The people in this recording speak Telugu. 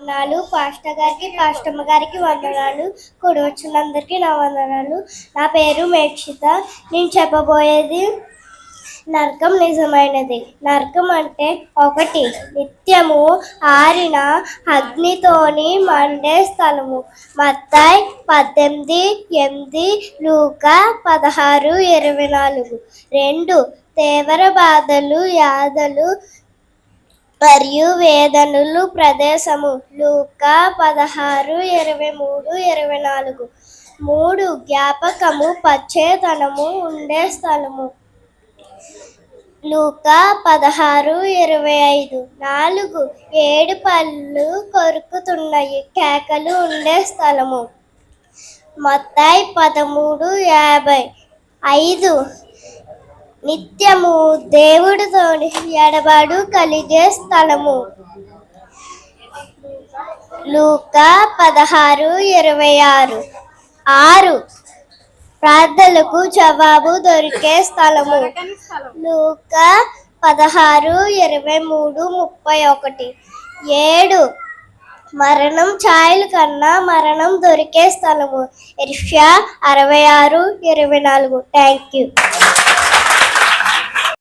వందనాలు. పాస్టర్ గారికి, పాస్టమ్మ గారికి వందనాలు. కూడి వచ్చినందరికీ నా వందనాలు. నా పేరు మేక్షిత. నేను చెప్పబోయేది నరకం నిజమైనది. నరకం అంటే ఒకటి, నిత్యము ఆరిన అగ్నితోని మండే స్థలము. మత్తయి 18:8, లూకా 16:24. 2, తీవ్ర బాధలు, యాదలు మరియు వేదనలు ప్రదేశము. లూకా 16:23-24. 3, జ్ఞాపకము, పశ్చాత్తాపము ఉండే స్థలము. లూకా 16:25. 4, ఏడు పళ్ళు కొరుకుతున్నాయి కేకలు ఉండే స్థలము. మత్తయి 13:50. 5, నిత్యము దేవుడితో ఎడబాటు కలిగే స్థలము. లూకా 16:26. 6, ప్రార్థనలకు జవాబు దొరికే స్థలము. లూకా 16:23-31. 7, మరణం ఛాయల కన్నా మరణం దొరికే స్థలము. యెషయా 66:24. Thank you.